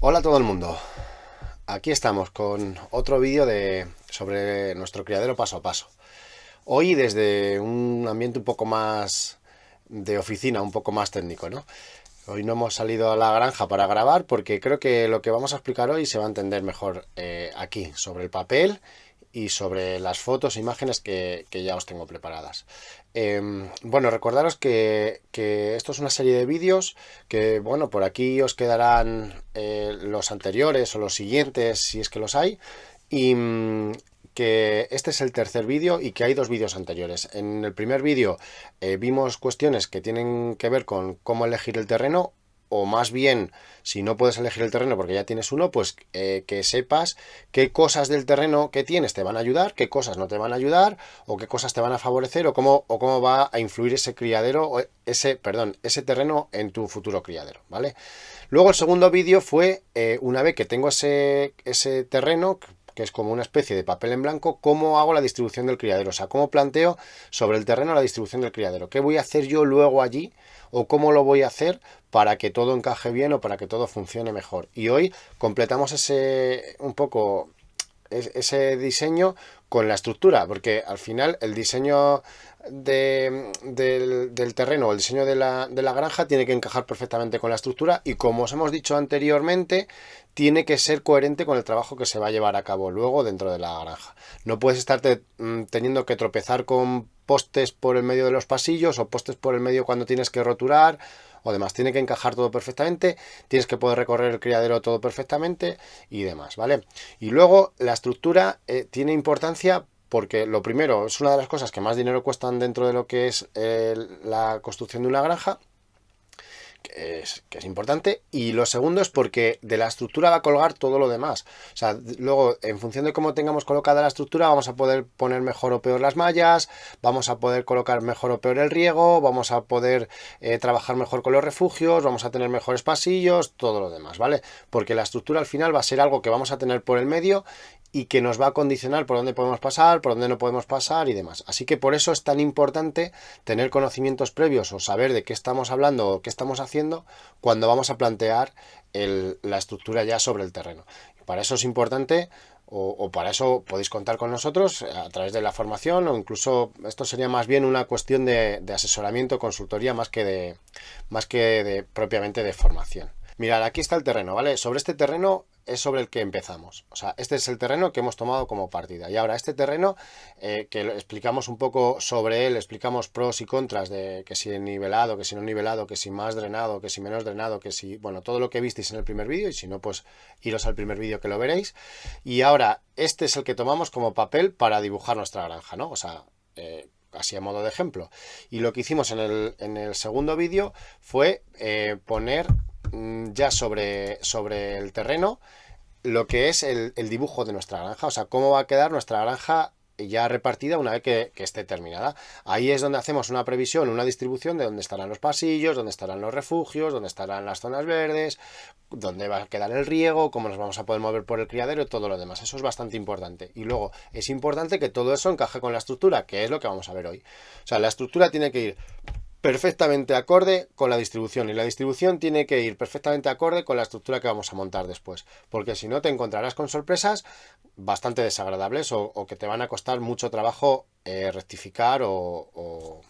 Hola a todo el mundo. Aquí estamos con otro vídeo sobre nuestro criadero paso a paso. Hoy desde un ambiente un poco más de oficina, un poco más técnico, ¿no? Hoy no hemos salido a la granja para grabar porque creo que lo que vamos a explicar hoy se va a entender mejor aquí, sobre el papel y sobre las fotos e imágenes que ya os tengo preparadas. Bueno, recordaros que esto es una serie de vídeos que, bueno, por aquí os quedarán los anteriores o los siguientes, si es que los hay, y que este es el tercer vídeo y que hay dos vídeos anteriores. En el primer vídeo vimos cuestiones que tienen que ver con cómo elegir el terreno, o más bien, si no puedes elegir el terreno porque ya tienes uno, pues que sepas qué cosas del terreno que tienes te van a ayudar, qué cosas no te van a ayudar, o qué cosas te van a favorecer, o cómo va a influir ese criadero, ese terreno en tu futuro criadero, ¿vale? Luego el segundo vídeo fue, una vez que tengo ese terreno, que es como una especie de papel en blanco, cómo hago la distribución del criadero, o sea, cómo planteo sobre el terreno la distribución del criadero, qué voy a hacer yo luego allí, o cómo lo voy a hacer para que todo encaje bien o para que todo funcione mejor. Y hoy completamos ese diseño con la estructura, porque al final el diseño del terreno o el diseño de la granja tiene que encajar perfectamente con la estructura y, como os hemos dicho anteriormente, tiene que ser coherente con el trabajo que se va a llevar a cabo luego dentro de la granja. No puedes estar teniendo que tropezar con postes por el medio de los pasillos o postes por el medio cuando tienes que roturar o demás. Tiene que encajar todo perfectamente, tienes que poder recorrer el criadero todo perfectamente y demás, ¿vale? Y luego la estructura tiene importancia porque, lo primero, es una de las cosas que más dinero cuestan dentro de lo que es la construcción de una granja, que es importante. Y lo segundo es porque de la estructura va a colgar todo lo demás. O sea, luego, en función de cómo tengamos colocada la estructura, vamos a poder poner mejor o peor las mallas, vamos a poder colocar mejor o peor el riego, vamos a poder trabajar mejor con los refugios, vamos a tener mejores pasillos, todo lo demás, ¿vale? Porque la estructura al final va a ser algo que vamos a tener por el medio y que nos va a condicionar por dónde podemos pasar, por dónde no podemos pasar y demás. Así que por eso es tan importante tener conocimientos previos o saber de qué estamos hablando o qué estamos haciendo cuando vamos a plantear la estructura ya sobre el terreno. Y para eso es importante, o para eso podéis contar con nosotros a través de la formación, o incluso esto sería más bien una cuestión de asesoramiento, consultoría, más que de propiamente de formación. Mirad, aquí está el terreno, ¿vale? Sobre este terreno es sobre el que empezamos. O sea, este es el terreno que hemos tomado como partida. Y ahora este terreno, que explicamos un poco sobre él, explicamos pros y contras de que si nivelado, que si no nivelado, que si más drenado, que si menos drenado, que si, bueno, todo lo que visteis en el primer vídeo, y si no, pues iros al primer vídeo que lo veréis. Y ahora, este es el que tomamos como papel para dibujar nuestra granja, ¿no? O sea, así a modo de ejemplo. Y lo que hicimos en el segundo vídeo fue poner ya sobre el terreno lo que es el dibujo de nuestra granja, o sea, cómo va a quedar nuestra granja ya repartida una vez que esté terminada. Ahí es donde hacemos una previsión, una distribución de dónde estarán los pasillos, dónde estarán los refugios, dónde estarán las zonas verdes, dónde va a quedar el riego, cómo nos vamos a poder mover por el criadero y todo lo demás. Eso es bastante importante. Y luego es importante que todo eso encaje con la estructura, que es lo que vamos a ver hoy. O sea, la estructura tiene que ir perfectamente acorde con la distribución, y la distribución tiene que ir perfectamente acorde con la estructura que vamos a montar después, porque si no te encontrarás con sorpresas bastante desagradables, o que te van a costar mucho trabajo rectificar o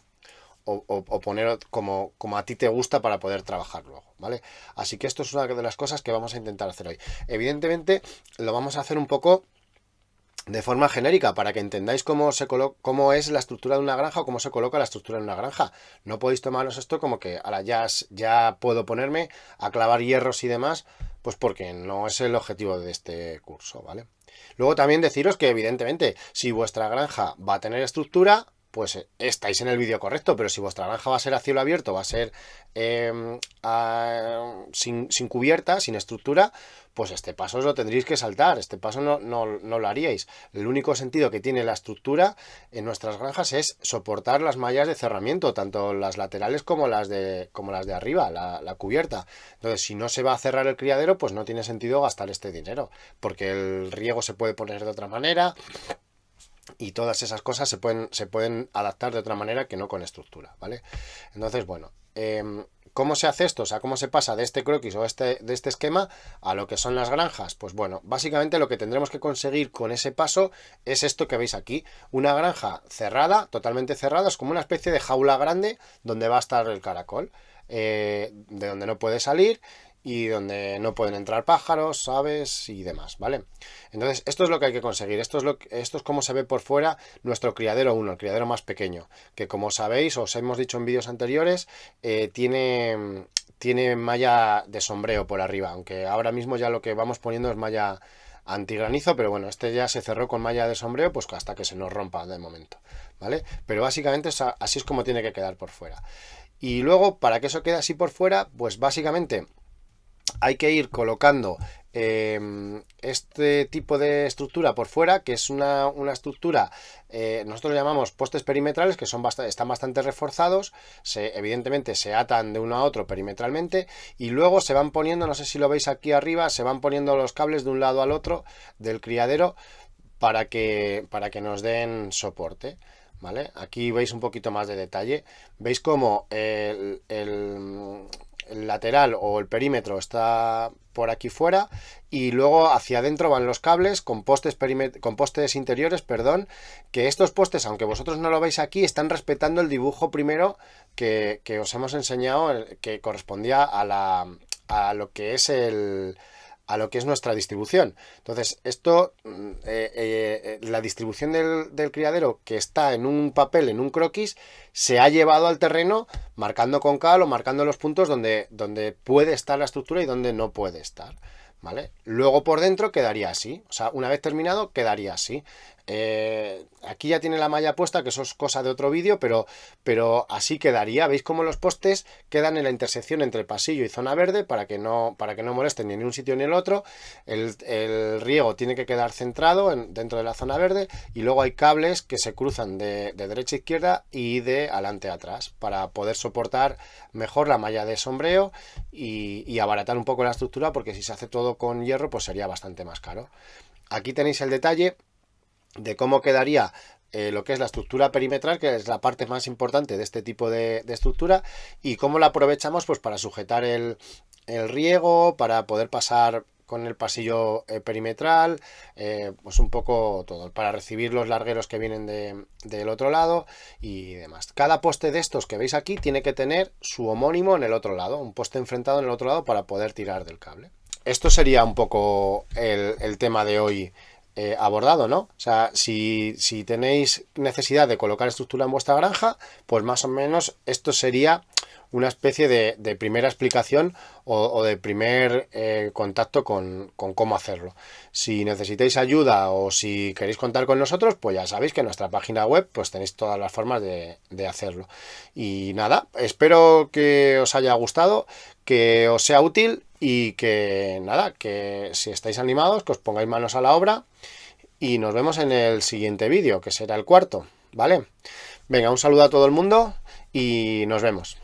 poner como a ti te gusta para poder trabajar luego, ¿vale? Así que esto es una de las cosas que vamos a intentar hacer hoy. Evidentemente lo vamos a hacer un poco de forma genérica para que entendáis cómo es la estructura de una granja o cómo se coloca la estructura de una granja. No podéis tomaros esto como que ahora ya puedo ponerme a clavar hierros y demás, pues porque no es el objetivo de este curso, ¿vale? Luego también deciros que, evidentemente, si vuestra granja va a tener estructura, pues estáis en el vídeo correcto. Pero si vuestra granja va a ser a cielo abierto, va a ser sin cubierta, sin estructura, pues este paso os lo tendréis que saltar. Este paso no lo haríais. El único sentido que tiene la estructura en nuestras granjas es soportar las mallas de cerramiento, tanto las laterales como las de arriba, la cubierta. Entonces, si no se va a cerrar el criadero, pues no tiene sentido gastar este dinero, porque el riego se puede poner de otra manera, y todas esas cosas se pueden adaptar de otra manera que no con estructura, ¿vale? Entonces, bueno, ¿Cómo se hace esto? O sea, ¿cómo se pasa de este croquis o de este esquema a lo que son las granjas? Pues bueno, básicamente lo que tendremos que conseguir con ese paso es esto que veis aquí. Una granja cerrada, totalmente cerrada, es como una especie de jaula grande donde va a estar el caracol, de donde no puede salir y donde no pueden entrar pájaros, aves y demás, ¿vale? Entonces, esto es lo que hay que conseguir. Esto es como se ve por fuera nuestro criadero 1, el criadero más pequeño, que como sabéis, os hemos dicho en vídeos anteriores, tiene malla de sombreo por arriba, aunque ahora mismo ya lo que vamos poniendo es malla antigranizo, pero bueno, este ya se cerró con malla de sombreo, pues hasta que se nos rompa de momento, ¿vale? Pero básicamente así es como tiene que quedar por fuera. Y luego, para que eso quede así por fuera, pues básicamente hay que ir colocando este tipo de estructura por fuera, que es una estructura, nosotros lo llamamos postes perimetrales, que están bastante reforzados, evidentemente se atan de uno a otro perimetralmente, y luego se van poniendo, no sé si lo veis aquí arriba, se van poniendo los cables de un lado al otro del criadero para que nos den soporte. ¿Vale? Aquí veis un poquito más de detalle. Veis cómo el lateral o el perímetro está por aquí fuera y luego hacia adentro van los cables con postes interiores, perdón, que estos postes, aunque vosotros no lo veis aquí, están respetando el dibujo primero que os hemos enseñado, que correspondía a lo que es nuestra distribución. Entonces, esto, la distribución del criadero, que está en un papel, en un croquis, se ha llevado al terreno marcando con cal o marcando los puntos donde puede estar la estructura y donde no puede estar, ¿vale? Luego por dentro quedaría así, o sea, una vez terminado quedaría así. Aquí ya tiene la malla puesta, que eso es cosa de otro vídeo, pero así quedaría. ¿Veis cómo los postes quedan en la intersección entre pasillo y zona verde para que no molesten ni en un sitio ni en el otro? El riego tiene que quedar centrado dentro de la zona verde y luego hay cables que se cruzan de derecha a izquierda y de adelante a atrás para poder soportar mejor la malla de sombreo y abaratar un poco la estructura, porque si se hace todo con hierro pues sería bastante más caro. Aquí tenéis el detalle de cómo quedaría lo que es la estructura perimetral, que es la parte más importante de este tipo de estructura, y cómo la aprovechamos pues para sujetar el riego, para poder pasar con el pasillo perimetral, pues un poco todo, para recibir los largueros que vienen del otro lado y demás. Cada poste de estos que veis aquí tiene que tener su homónimo en el otro lado, un poste enfrentado en el otro lado para poder tirar del cable. Esto sería un poco el tema de hoy abordado, ¿no? O sea, si tenéis necesidad de colocar estructura en vuestra granja, pues más o menos esto sería una especie de primera explicación o de primer contacto con cómo hacerlo. Si necesitáis ayuda o si queréis contar con nosotros, pues ya sabéis que en nuestra página web pues tenéis todas las formas de hacerlo. Y nada, espero que os haya gustado, que os sea útil y que nada, que si estáis animados, que os pongáis manos a la obra y nos vemos en el siguiente vídeo, que será el cuarto, ¿vale? Venga, un saludo a todo el mundo y nos vemos.